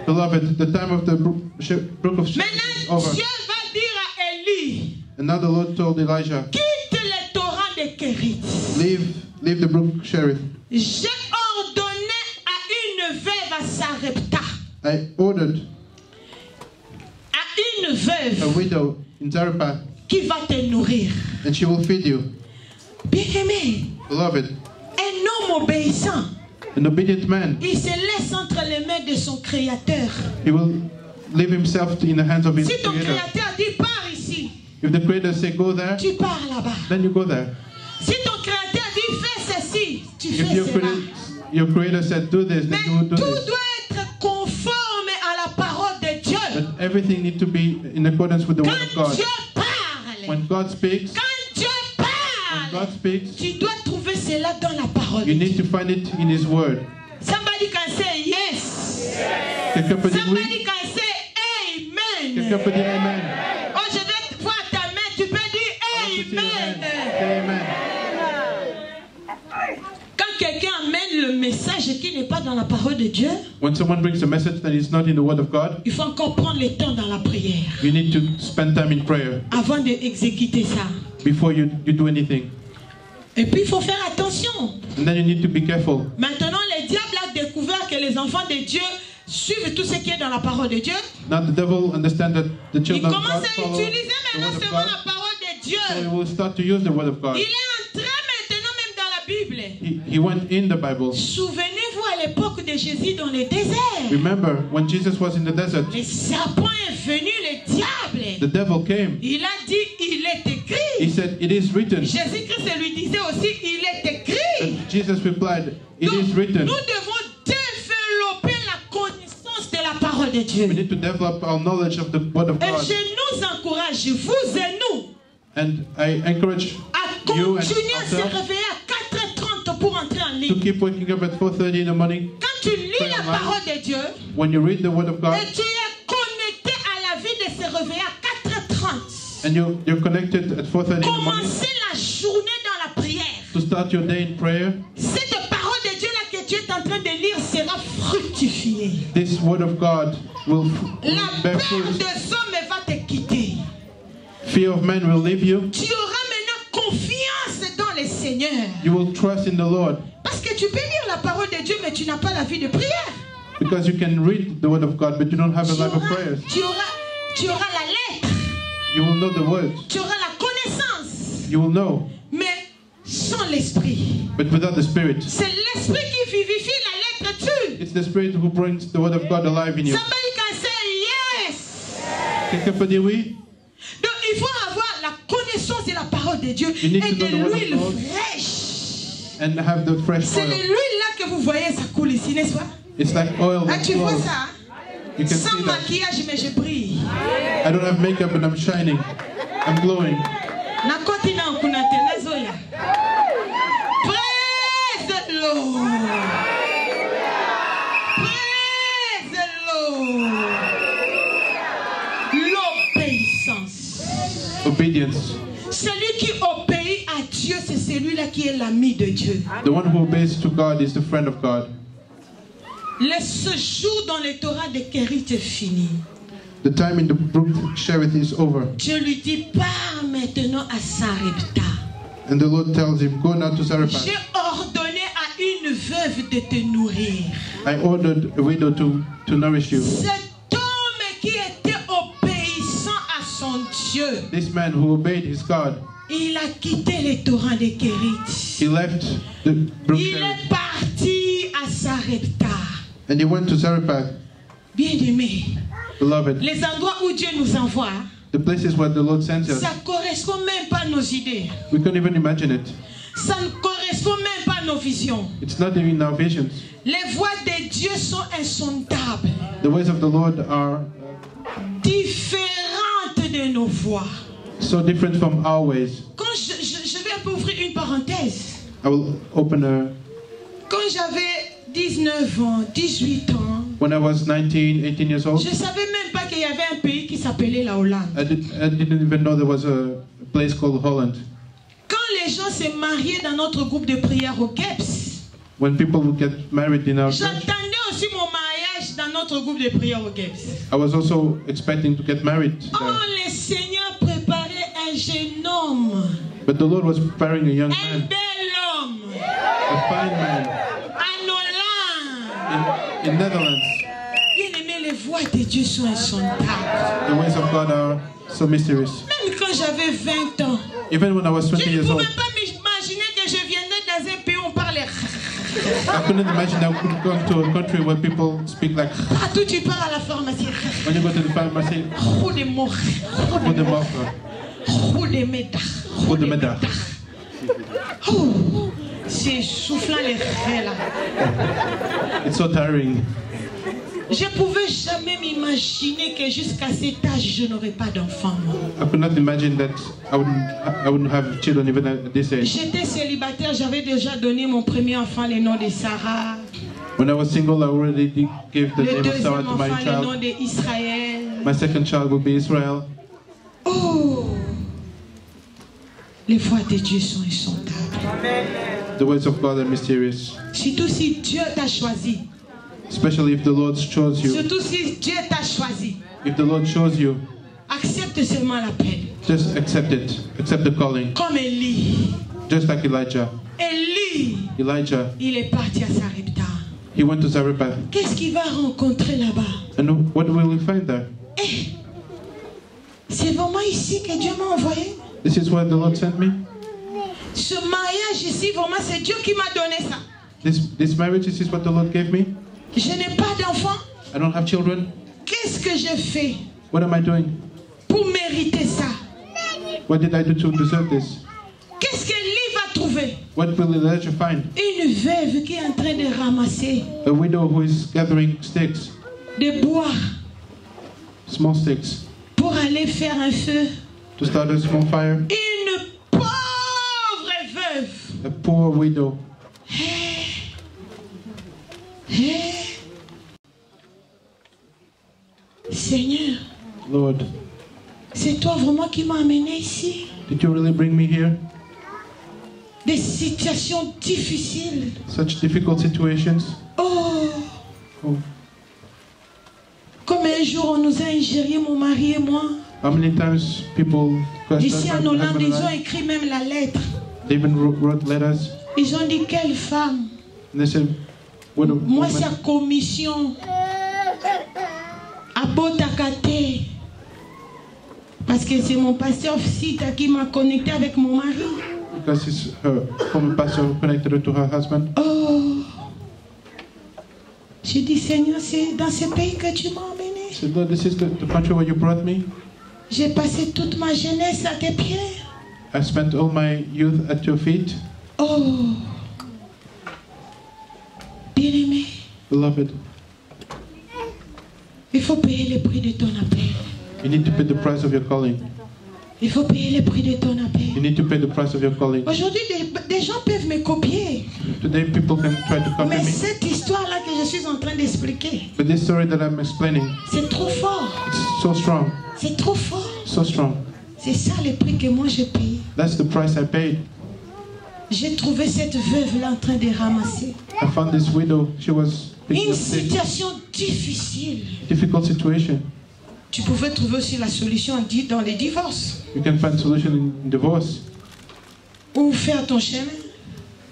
beloved, the time of the brook of Sheba is Maintenant, over. Dieu va dire à Élie, And now the Lord told Elijah, quitte les torrents de Kérit. leave the brook Cherith. J'ai ordonné à une veuve à Sarepta, I ordered à une a veuve widow in Zarephath, qui va te nourrir. and she will feed you. Bien-aimé, Beloved, un homme obéissant, an obedient man, il se laisse entre les mains de son Créateur. he will leave himself in the hands of his Si ton Creator. Créateur dit pars ici, If the Creator say go there, tu pars là-bas. then you go there. Si ton Créateur dit fais ceci, tu If fais cela. your Creator said do this, then Mais you will do tout this. doit être conforme à la parole de Dieu. But everything needs to be in accordance with the word of Quand God. Dieu parle, When God speaks, quand Dieu when parle, God speaks, tu dois trouver cela dans la parole you de need Dieu. to find it in His word. Somebody can say yes. Quelqu'un peut dire oui, Somebody can say amen. quelqu'un peut dire amen. Oh, je vais voir ta main, tu peux dire Say amen. Say amen. Quand quelqu'un amène le message qui n'est pas dans la parole de Dieu, When someone brings a message that is not in the word of God, il faut encore prendre le temps dans la prière you need to spend time in prayer avant d'exécuter ça. before you do anything. Et puis il faut faire attention. And then you need to be careful. Maintenant, le diable a découvert que les enfants de Dieu suivent tout ce qui est dans la parole de Dieu. Now the devil understands that the Il children of commence God à follow utiliser the maintenant word of seulement God, la parole de Dieu. so he will start to use the word of God. Il est entré maintenant même dans la Bible. He went in the Bible. Souvenez-vous à l'époque de Jésus dans le désert. Remember when Jesus was in the desert, Le serpent est venu, le diable. the devil came. Il a dit, il est écrit. He said, it is written. Jésus-Christ lui disait aussi, il est écrit. And Jesus replied, it Donc, is written. nous devons développer la connaissance de la parole de Dieu. We need to develop our knowledge of the word of Et God. je nous encourage, vous et nous, And I encourage à you and continuer à se ourselves réveiller à 4h30 pour entrer en to ligne. keep waking up at 4:30 in the morning. Quand tu lis la parole de Dieu, When you read the word of God et tu es connecté à la vie de se réveiller à 4h30. and you're connected at 4:30 in the morning Commencer la journée dans la prière. to start your day in prayer, Cette parole de Dieu là que tu es en train de lire sera fructifiée. this word of God will La bear peur fruit. des hommes va te quitter. Fear of man will leave you. Tu auras maintenant confiance dans le Seigneur. You will trust in the Lord Parce que tu peux lire la parole de Dieu, mais tu n'as pas la vie de prière. because you can read the word of God, but you don't have a Tu life of prayers. auras la lettre, You will know the words. tu auras la connaissance, You will know, mais sans l'esprit. but without the Spirit. C'est l'esprit qui vivifie, la lettre tue. It's the Spirit who brings the word of God alive in you. Somebody can say yes. Quelqu'un peut dire oui? Donc il faut avoir la connaissance de la parole de Dieu You et need to de know the word of l'huile God. fraîche. And have the fresh C'est de oil. l'huile là que vous voyez, ça coule ici, n'est-ce pas? It's like oil Ah, that tu vois flows. ça? You can Sans see that. maquillage, mais je brille. I don't have makeup but I'm shining. I'm glowing. Nakoti na kuna tenezo ya. Praise the Lord. Praise the Lord. L'obéissance. Obedience. Celui qui obéit à Dieu, c'est celui-là qui est l'ami de Dieu. The one who obeys to God is the friend of God. Le séjour dans le Torah de Kérit est fini. The time in the brook Cherith is over. Dieu lui dit, pars maintenant à Sarepta. And the Lord tells him, go now to J'ai Zarephath. ordonné à une veuve de te nourrir. I ordered a widow to nourish you. Cet homme qui était obéissant à son Dieu, This man who obeyed his God, il a quitté le torrent de Kérit. he left the brook Il Cherith est parti à Sarepta. and he went to Zarephath. Bien-aimé, Beloved, les endroits où Dieu nous envoie, the places where the Lord sends us, ça ne correspond même pas à nos idées. we can't even imagine it. Ça ne correspond même pas à nos visions. It's not even in our visions. Les voies de Dieu sont insondables, The ways of the Lord are différentes de nos voies. so different from our ways. Quand je vais un peu ouvrir une parenthèse. I will open a. Quand j'avais 19 ans, 18 ans, When I was 19, 18 years old, je ne savais même pas qu'il y avait un pays qui s'appelait la Hollande. I didn't even know there was a place called Holland. Quand les gens se mariaient dans notre groupe de prière au GEPS, When people would get married in our church, j'attendais aussi mon mariage dans notre groupe de prière au GEPS. I was also expecting to get married Oh, there. le Seigneur préparait un jeune homme, But the Lord was preparing a young un man, bel homme, a fine man en Hollande. in Netherlands. Bien aimé, les voies de Dieu sont insondables. The ways of God are so mysterious. Même quand j'avais 20 ans, Even when I was 20 je ne years old, pouvais pas m'imaginer que je viendrais dans un pays où on parlait. I couldn't imagine I could go to a country where people speak like Partout tu pars à la pharmacie. when you go to the pharmacy, Roue de mort. put them off, Roue de médard. put them in there. Oh, c'est soufflant les reins là. It's so tiring. Je pouvais jamais m'imaginer que jusqu'à cet âge je n'aurais pas d'enfant. I could not imagine that I wouldn't have children even at this age. J'étais célibataire, j'avais déjà donné mon premier enfant le nom de Sarah. When I was single, I already gave the Le name of Sarah deuxième to my enfant le nom child. d'Israël. My second child will be Israel. Oh, les voies de Dieu sont insondables. The ways of God are mysterious, Surtout si Dieu t'a choisi. especially if the Lord chose you. Surtout si Dieu t'a choisi. If the Lord chose you, Accepte seulement l'appel. just accept it. Accept the calling. Comme Élie. Just like Elijah. Elijah, Il est parti à Sarepta. he went to Zarephath. Qu'est-ce qu'il va rencontrer là-bas? And what will we find there? Eh, c'est vraiment ici que Dieu m'a envoyé. This is where the Lord sent me. Ce mariage ici, vraiment, c'est Dieu qui m'a donné ça. This marriage, is this what the Lord gave me? Je n'ai pas d'enfant. I don't have children. Qu'est-ce que j'ai fait What am I doing? pour mériter ça? What did I do to deserve this? Qu'est-ce que lui va trouver? What will Elijah find? Une veuve qui est en train de ramasser A widow who is gathering sticks, des bois small sticks, pour aller faire un feu. to start a small fire. Une pauvre veuve. A poor widow. Seigneur, Lord, c'est toi vraiment qui m'as amené ici. did you really bring me here? Des situations difficiles. Such difficult situations. Oh, Oh, comme un jour on nous a injurié, mon mari et moi. how many times people Ici en Hollande, husband ils and ont I, écrit même la lettre. they even wrote letters, Ils ont dit quelle femme. and they said, what a Moi, c'est woman. la commission. À Botakate. Parce que c'est mon pasteur Sita qui m'a connecté avec mon mari. Because it's her former pastor who connected her to her husband. Oh. J'ai dit, Seigneur, c'est dans ce pays que tu m'as emmené. I said, Lord, this is the country where you brought me. J'ai passé toute ma jeunesse à tes pieds. I spent all my youth at your feet. Oh. Bien-aimé, Beloved, il faut payer le prix de ton appel. you need to pay the price of your calling. Il faut payer le prix de ton You appel. need to pay the price of your calling. Aujourd'hui, des gens peuvent me copier. Today people can try to copy Mais me. cette histoire-là que je suis en train d'expliquer, But this story that I'm explaining, c'est trop fort. it's so strong. C'est trop fort. So strong. C'est ça le prix que moi j'ai payé. That's the price I paid. J'ai trouvé cette veuve-là en train de ramasser. I found this widow. She was picking Une up sticks. situation difficile. Difficult situation. Tu pouvais trouver aussi la solution dans les divorces. You can find solution in divorce. Ou faire ton chemin.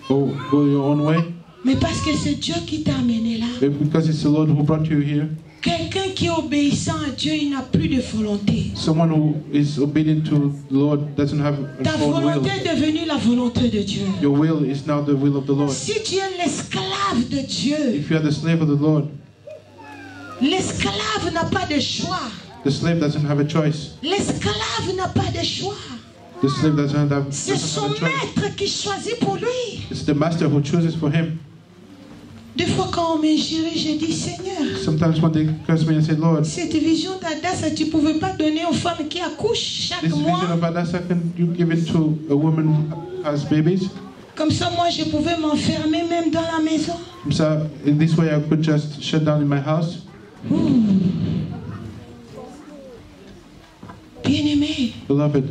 Or go your own way. Mais parce que c'est Dieu qui t'a amené là. Because it's the Lord who brought you here. Quelqu'un qui est obéissant à Dieu, il n'a plus de volonté. Someone who is obedient to the Lord doesn't have Ta a own will. volonté est devenue la volonté de Dieu. Your will is now the will of the Lord. Si tu es l'esclave de Dieu, If you are the slave of the Lord, l'esclave n'a pas de choix. the slave doesn't have a choice. L'esclave n'a pas de choix. The slave doesn't have C'est son a choice. maître qui choisit pour lui. It's the master who chooses for him. Des fois quand on m'injurie, je dis Seigneur, Sometimes when they curse me, I say, Lord, cette vision d'Adassa, tu ne pouvais pas donner aux femmes qui accouchent chaque this mois. vision of Hadassah, can you give it to a woman who has babies? Comme ça, moi, je pouvais m'enfermer même dans la maison. So in this way, I could just shut down in my house. Bien-aimé, Beloved,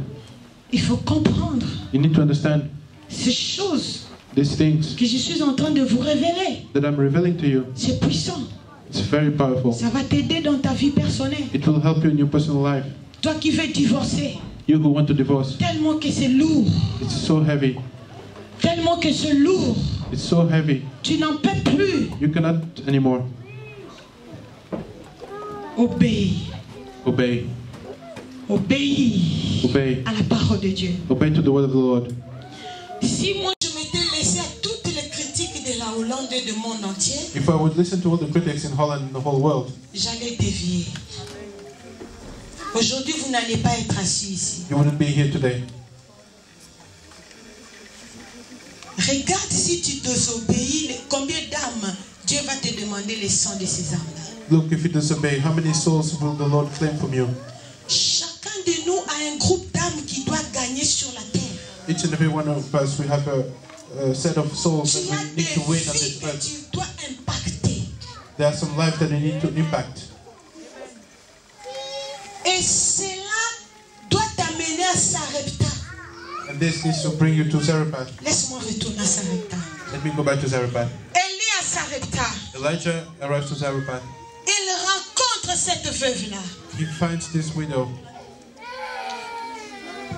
il faut comprendre you need to understand ces choses these things que je suis en train de vous révéler. that I'm revealing to you. C'est puissant. It's very powerful. Ça va t'aider dans ta vie personnelle. It will help you in your personal life. Toi qui veux divorcer, You who want to divorce, tellement que c'est lourd, it's so heavy. tellement que c'est lourd, It's so heavy. tu n'en peux plus. You cannot anymore. Obéis, Obey. obéis Obey. à la parole de Dieu. Obey to the word of the Lord. Si moi je m'étais laissé à toutes les critiques de la Hollande et du monde entier, If I would listen to all the critics in Holland and the whole world, j'allais dévier. Aujourd'hui, vous n'allez pas être assis ici. you wouldn't be here today. Regarde si tu désobéis, combien d'âmes Dieu va te demander le sang de ces âmes-là. Look, if you disobey, how many souls will the Lord claim from you? Chacun de nous a un groupe d'âmes qui doit gagner sur la terre. Each and every one of us, we have a set of souls Tu that as we des need to win on vies this que earth. tu dois impacter. There are some lives that you need to impact. Et cela doit t'amener à Sarepta. And this needs to bring you to Zarephath. Laisse-moi retourner à Sarepta. Let me go back to Zarephath. Élie à Sarepta. Elijah arrives to Zarephath. Il rencontre cette veuve-là. He finds this widow,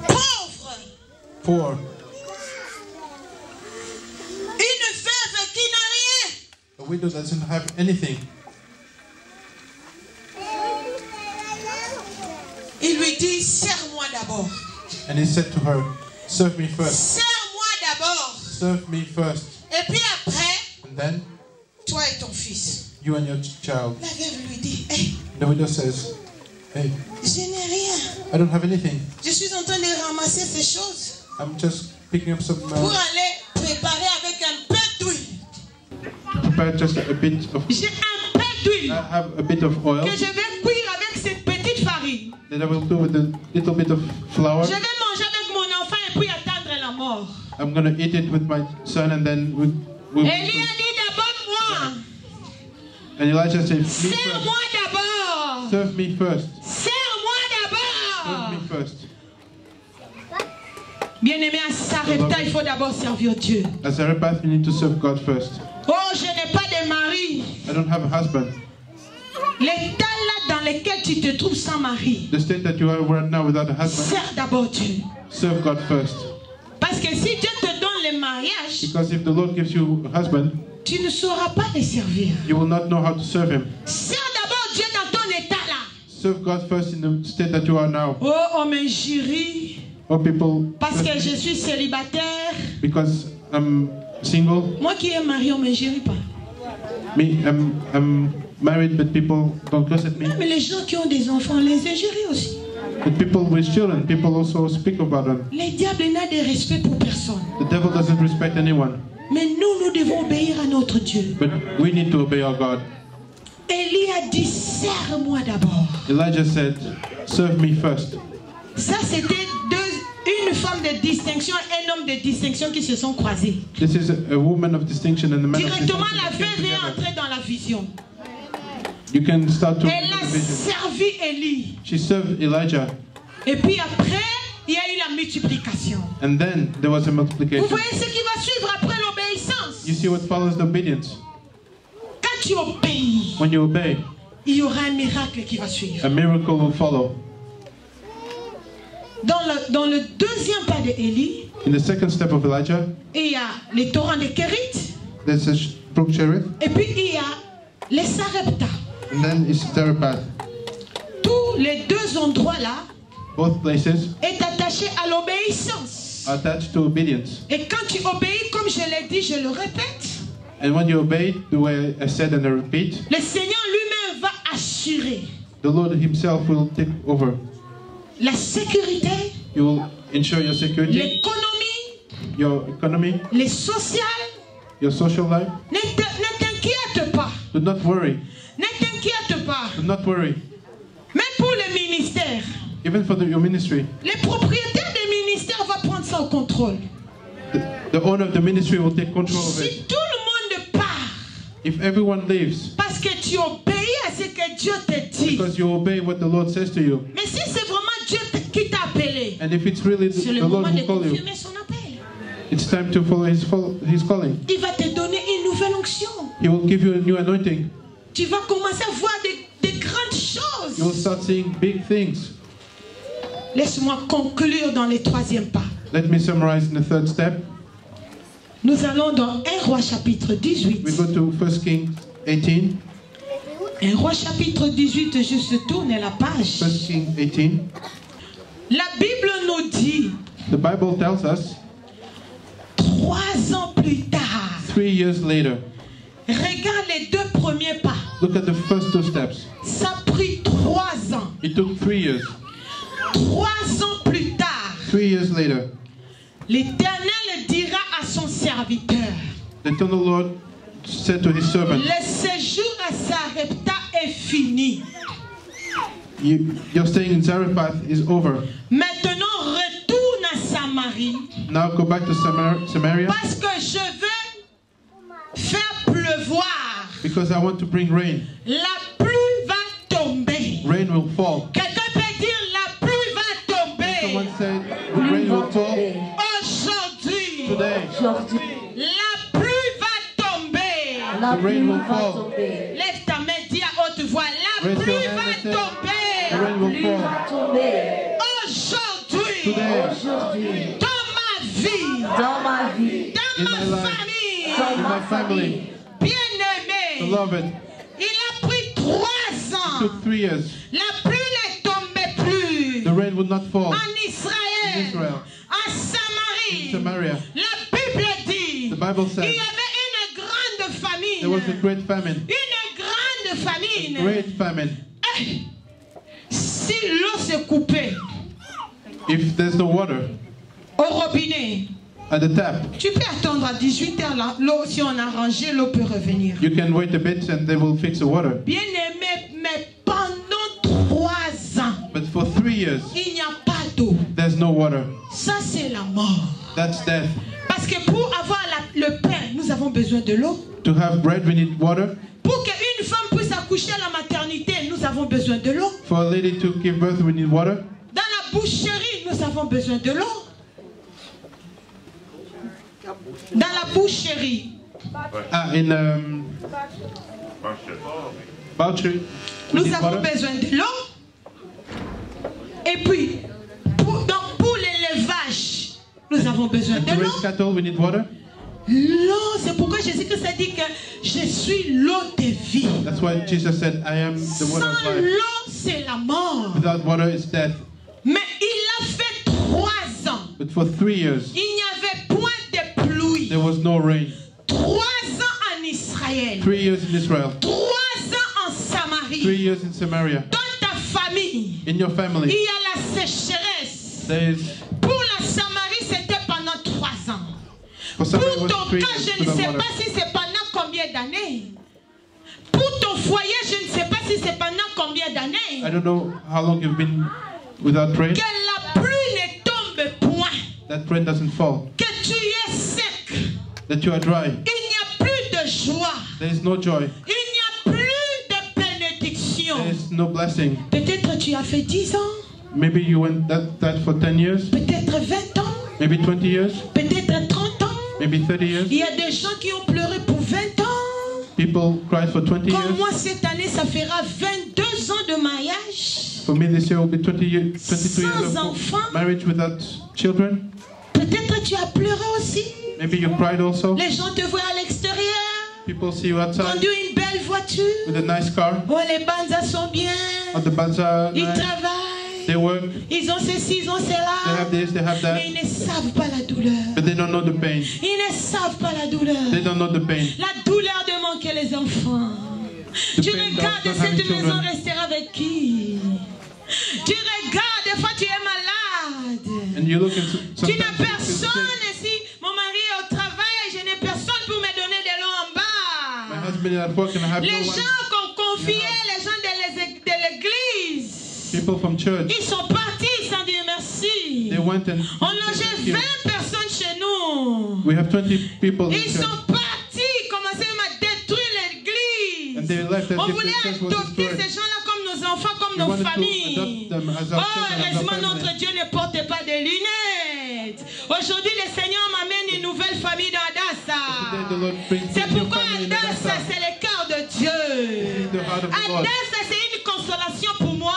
Pauvre. poor, Une veuve qui n'a rien. a widow that doesn't have anything. Il lui dit, serre-moi d'abord. And he said to her, serve me first. Serre-moi d'abord. Serve me first. Et puis après, And And then, toi et ton fils. you and your child. La veuve lui dit, hey, The widow says, hey, je n'ai rien. I don't have anything. Je suis en train de ramasser ces choses I'm just picking up some, pour aller préparer avec un peu d'huile. prepare just a bit of, J'ai un peu d'huile I have a bit of oil que je vais cuire avec cette petite farine. that I will do with a little bit of flour. Je vais manger avec mon enfant et puis attendre la mort. I'm going to eat it with my son and then Élie a dit d'abord moi. And Elijah said, Sers-moi d'abord. serve me first. Sers-moi Serve me d'abord. first. Bien-aimé, à Sarepta, il faut d'abord servir Dieu. As a Zarephath, you need to serve God first. Oh, je n'ai pas de mari. I don't have a husband. L'état là dans lequel tu te trouves sans mari, The state that you are right now without a husband, sers d'abord Dieu. serve God first. Parce que si Dieu te donne le mariage, Because if the Lord gives you a husband, tu ne sauras pas le servir. you will not know how to serve him. Sers d'abord Dieu dans ton état là. Serve God first in the state that you are now. Oh, on m'injurie Or people, parce que je suis célibataire. because I'm single, Moi qui ai marié, on ne m'injurie pas. me, I'm married, but people don't look at me. Mais les gens qui ont des enfants, on les injurie aussi. But people with children, people also speak about them. Le diable n'a de respect pour personne. The devil doesn't respect anyone, Mais nous, nous devons obéir à notre Dieu. but we need to obey our God. Élie a dit, sers-moi d'abord. Elijah said, serve me first. Ça, c'était une femme de distinction et un homme de distinction qui se sont croisés. This is a woman of distinction and a man of Directement, distinction. la that came veuve est together. entrée dans la vision. You can start to Elle a servi Élie. She served Elijah, Et puis après, il y a eu la multiplication. and then there was a Vous multiplication. voyez ce qui va suivre après l'obéissance. You see what follows the obedience. Quand tu obéis, When you obey, il y aura un miracle qui va suivre. a miracle will follow. Dans le deuxième pas de Élie, In the second step of Elijah, il y a les torrents de Kérit. there's a brook Cherith, Et puis il y a les Sarepta. and then it's Zarephath. Tous les deux endroits là Both places est attaché à l'obéissance. are attached to obedience. Et quand tu obéis, comme je l'ai dit, je le répète, And when you obey, the way I said and I repeat, le Seigneur lui-même va assurer the Lord Himself will take over. la sécurité, He will ensure your security, l'économie, your economy, les sociales. your social life. Ne t'inquiète pas. Do not worry. Ne t'inquiète pas. Do not worry. Même pour le ministère, Even for your ministry, les propriétaires des ministères vont prendre ça au contrôle. the owner of the ministry will take control of Si it. tout le monde part, If everyone leaves, parce que tu obéis à ce que Dieu te dit. because you obey what the Lord says to you, Mais si c'est vraiment Dieu qui t'a appelé, and if it's really c'est the le Lord moment who de call you, confirmer son appel. it's time to follow His calling. Il va te donner une nouvelle onction. He will give you a new anointing. Tu vas commencer à voir des grandes choses. You will start seeing big things. Laisse-moi conclure dans les troisième pas. Let me summarize in the third step. Nous allons dans 1 Roi chapitre 18. We go to 1 Kings 18. 1 Roi chapitre 18, je tourne la page. 1 Kings 18. La Bible nous dit, The Bible tells us 3 ans plus tard, 3 years later. regarde les deux premiers pas. Look at the first 2 steps. Ça a pris 3 ans. It took 3 years. 3 ans plus tard, 3 years later, l'Éternel dira à son serviteur, the eternal Lord said to His servant, le séjour à Sarepta est fini. Your staying in Zarephath is over. Maintenant, retourne à Samarie. Now go back to Samaria, Parce que je veux faire pleuvoir. because I want to bring rain. La pluie va tomber. Rain will fall. Quelqu'un peut dire la pluie va tomber. Someone said the rain will fall Aujourd'hui, today. la pluie va tomber. The rain will fall. Lève ta main, dis à haute voix, la Raise pluie your hand and va say, the tomber. rain will fall Aujourd'hui, today. dans ma vie, In dans my ma life, famille, in my family, bien-aimé, beloved. il a pris 3 It ans. took 3 years. La pluie ne tombait plus. The rain would not fall En in Israël, Israel, en in Samarie, Samaria. la Bible dit, The Bible il says y avait une grande There was a great famine. Une grande famine. Great famine. Si l'eau se coupait If there's no water au robinet, at the tap, tu peux attendre à 18h, l'eau, si on a rangé, l'eau peut revenir. you can wait a bit and they will fix the water. Bien-aimé, mais pendant 3 ans, But for 3 years, il n'y a pas d'eau. there's no water. Ça, c'est la mort. That's death. Parce que pour avoir le pain, nous avons besoin de l'eau. To have bread, we need water. Pour qu'une femme puisse accoucher à la maternité, nous avons besoin de l'eau. For a lady to give birth, we need water. Dans la boucherie, nous avons besoin de l'eau. Dans la boucherie. In Bouchery, we Nous need avons water. besoin de l'eau. Et puis, pour l'élevage, nous avons besoin And de to l'eau. raise cattle, we need water. L'eau, c'est pourquoi Jésus-Christ a dit que je suis l'eau de vie. That's why Jesus said, I am the water of Sans life. l'eau, c'est la mort. Without water, it's death. Mais il a fait 3 ans. But for 3 years, Il n'y avait point de pluie. there was no rain. 3 ans en Israël. 3 years in Israel. 3 ans en 3 Samarie. years in Samaria. Dans ta famille, In your il family, y a la sécheresse. there is, Pour la Samarie, c'était pendant 3 ans. for Samaria, it Pour was ton 3 cas, years je ne without sais water. pas si c'est pendant combien d'années. Pour ton foyer, je ne sais pas si c'est pendant combien d'années. I don't know how long you've been without rain. Que la pluie ne tombe point. That rain doesn't fall. Que tu es sec. That you are dry. Il n'y a plus de joie. There is no joy. Il n'y a plus de bénédiction. There is no blessing. Peut-être tu as fait 10 ans. Maybe you went that for 10 years. Peut-être 20 ans. Maybe 20 years. Peut-être 30 ans. Maybe 30 years. Il y a des gens qui ont pleuré pour 20 ans. People cried for 20 Comme years. moi, cette année, ça fera 22 ans de mariage. For me, this year will be 22 years Sans of enfants. marriage without children. Peut-être tu as pleuré aussi. Maybe you cried also. Les gens te voient à l'extérieur. People see you outside Conduire une belle voiture. with a nice car. Oh, les banzas sont bien. At the bazaar, Ils travaillent. they work. Ils ont ceci, ils ont They cela. have this, they have that. Mais ils ne savent pas la douleur. But they don't know the pain. Ils ne savent pas la douleur. They don't know the pain. La douleur de manquer les enfants. The Tu pain regardes of not having cette maison children. restera avec qui? Tu regardes, des fois tu es malade. And you look and Tu n'as sometimes you feel personne sick. ici. Mon mari est au travail, je n'ai personne pour me donner de l'eau en My bas. husband is at work and I have Les no one. gens qu'on confiait, les gens de l'église, People from church, ils sont partis sans dire merci. they went and On said logeait thank you. 20 personnes chez nous. We have 20 people in Ils church. sont partis, commençaient même à détruire l'église. And they left as On if the voulait church was adopter destroyed. ces gens-là comme nos enfants, comme We nos wanted to familles. adopt them as Oh, our children, as our heureusement, family. notre Dieu ne porte pas de lunettes. Aujourd'hui, le Seigneur m'amène une nouvelle famille dans Today the Adassa. Lord brings C'est a new pourquoi family in Adassa, Adassa. c'est le cœur de Dieu. The heart of the Lord. Adassa, c'est une consolation pour moi.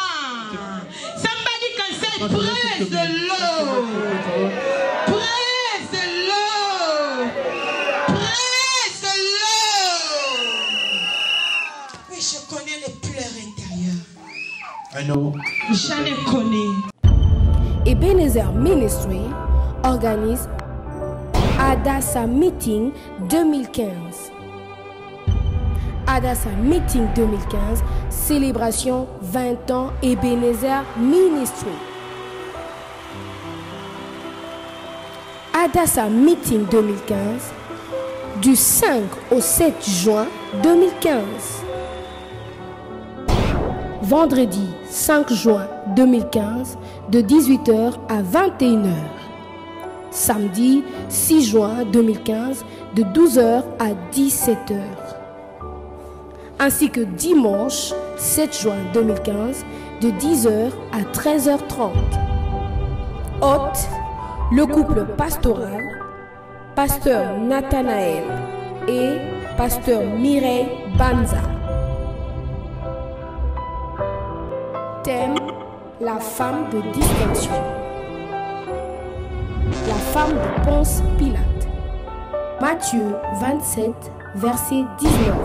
Somebody can say, praise the Lord. Praise the Lord. Praise the Lord. Oui, je connais les pleurs intérieures. I know. J'en ai connais. Ebenezer Ministry organise Adassa Meeting 2015. Adassa Meeting 2015, célébration 20 ans Ebenezer Ministry. Adassa Meeting 2015, du 5 au 7 juin 2015. Vendredi 5 juin 2015, de 18h à 21h. Samedi 6 juin 2015, de 12h à 17h. Ainsi que dimanche 7 juin 2015, de 10h à 13h30. Hôte, le couple pastoral, pasteur Nathanaël et pasteur Mireille Banza. Thème, la femme de distinction. La femme de Ponce Pilate. Matthieu 27, verset 19.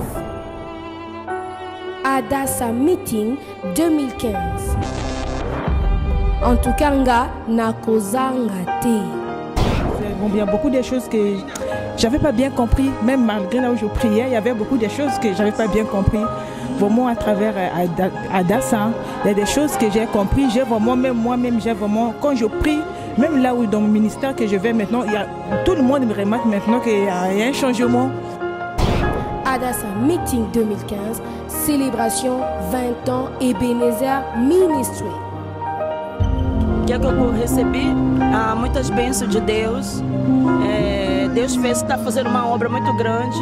Adassa Meeting 2015. En tout cas, nakozanga te. Bon, il y a beaucoup de choses que j'avais pas bien compris, même malgré là où je priais, il y avait beaucoup de choses que j'avais pas bien compris. Vraiment à travers Adassa, il y a des choses que j'ai compris. J'ai vraiment, même moi-même, j'ai vraiment, quand je prie, même là où dans mon ministère que je vais maintenant, tout le monde me remarque maintenant qu'il y a un changement. Adassa Meeting 2015, célébration 20 ans Ebenezer Ministry. Que eu recebi muitas bênçãos de Deus. Deus está fazendo uma obra muito grande,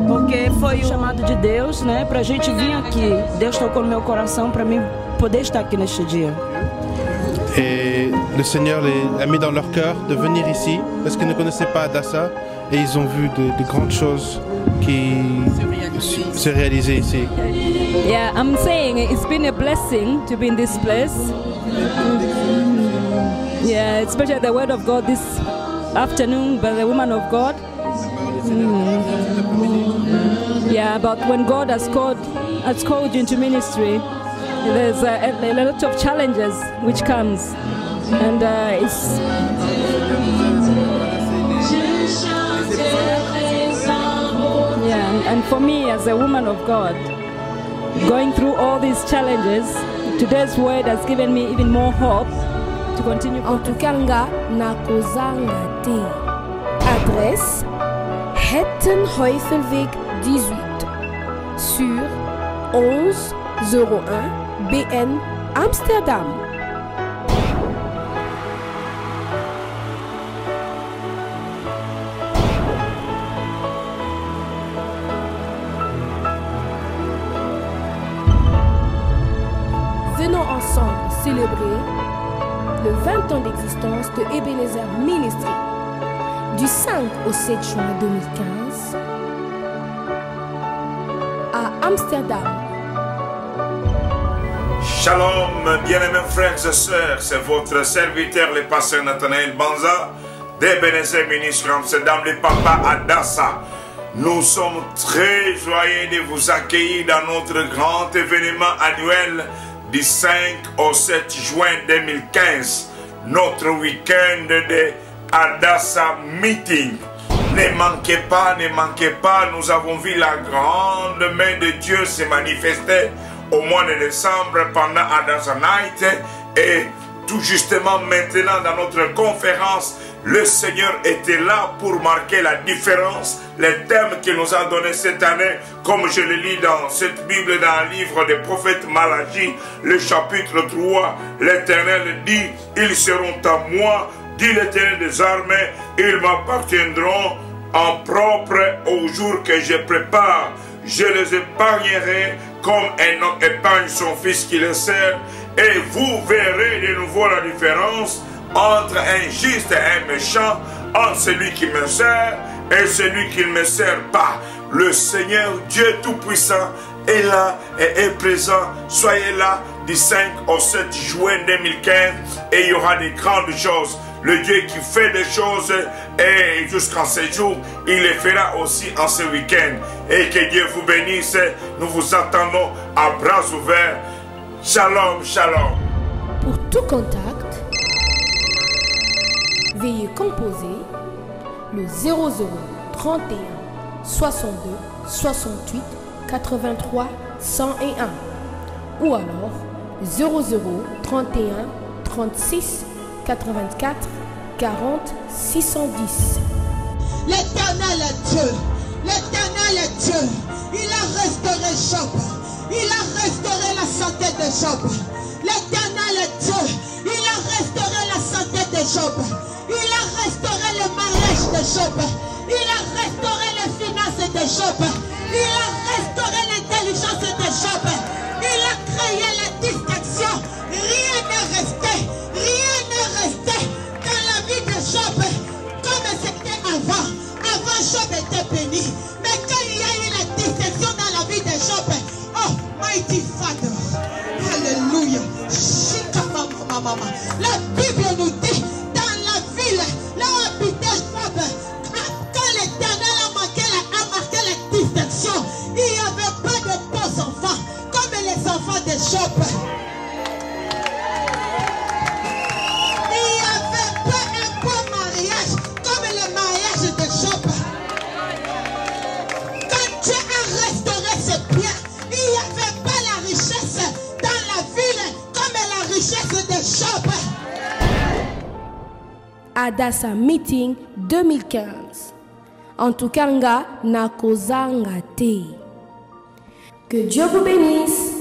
porque foi o chamado de Deus, né, para a gente vir aqui. Deus tocou no meu coração para mim poder estar aqui neste dia. Et le Seigneur a mis dans leur cœur de venir ici parce qu'ils ne connaissaient pas Adassa et ils ont vu de grandes choses qui se réaliser ici. Yeah, I'm saying it's been a blessing to be in this place. Yeah, especially the word of God this afternoon by the woman of God. Yeah, about when God has called you into ministry, there's a lot of challenges which comes, and it's. Yeah, and for me as a woman of God, going through all these challenges, today's word has given me even more hope to continue. En tout cas, nga nakozanga te. Adresse Hettenheuvelweg 18 sur 1101 BN Amsterdam. Venons ensemble célébrer le 20 ans d'existence de Ebenezer Ministry. Du 5 au 7 juin 2015 à Amsterdam. Shalom, bien-aimés frères et sœurs, c'est votre serviteur, le pasteur Nathanaël Banza, d'Ebenezer Ministry Amsterdam, le papa Adassa. Nous sommes très joyeux de vous accueillir dans notre grand événement annuel du 5 au 7 juin 2015, notre week-end de Adassa Meeting. Ne manquez pas, nous avons vu la grande main de Dieu se manifester au mois de décembre pendant Adassa Night, et tout justement maintenant dans notre conférence, le Seigneur était là pour marquer la différence. Les thèmes qu'il nous a donnés cette année, comme je le lis dans cette Bible, dans le livre des prophètes Malachie, le chapitre 3, l'Éternel dit, ils seront à moi, dit l'Éternel des armées, ils m'appartiendront en propre au jour que je prépare. Je les épargnerai comme un homme épargne son fils qui le sert, et vous verrez de nouveau la différence entre un juste et un méchant, entre celui qui me sert et celui qui ne me sert pas. Le Seigneur Dieu Tout-Puissant est là et est présent. Soyez là du 5 au 7 juin 2015 et il y aura des grandes choses. Le Dieu qui fait des choses et jusqu'en ce jour, il les fera aussi en ce week-end. Et que Dieu vous bénisse. Nous vous attendons à bras ouverts. Shalom, shalom. Pour tout contact, veuillez composer le 00 31 62 68 83 101 ou alors 00 31 36 84 40 610. L'Éternel est Dieu. L'Éternel est Dieu. Il a restauré Job. Il a restauré la santé de Job. L'Éternel est Dieu. Il a restauré la santé de Job. Il a restauré le mariage de Job. Il a restauré les finances de Job. Il a restauré l'intelligence de Job. Il a créé la distraction. Rien n'est resté. Rien n'est resté dans la vie de Job comme c'était avant. Avant, Job était béni. Mais quand il y a eu la distraction dans la vie de Job, oh, mighty Father, alléluia. La Bible nous dit, dans la ville, là où habitait Job, quand l'Éternel a marqué la distraction, il n'y avait pas de beaux enfants, comme les enfants de Job. Il n'y avait pas un beau mariage, comme le mariage de Job. Adassa Meeting 2015. En tout cas, nga nakozanga te. Que Dieu vous bénisse.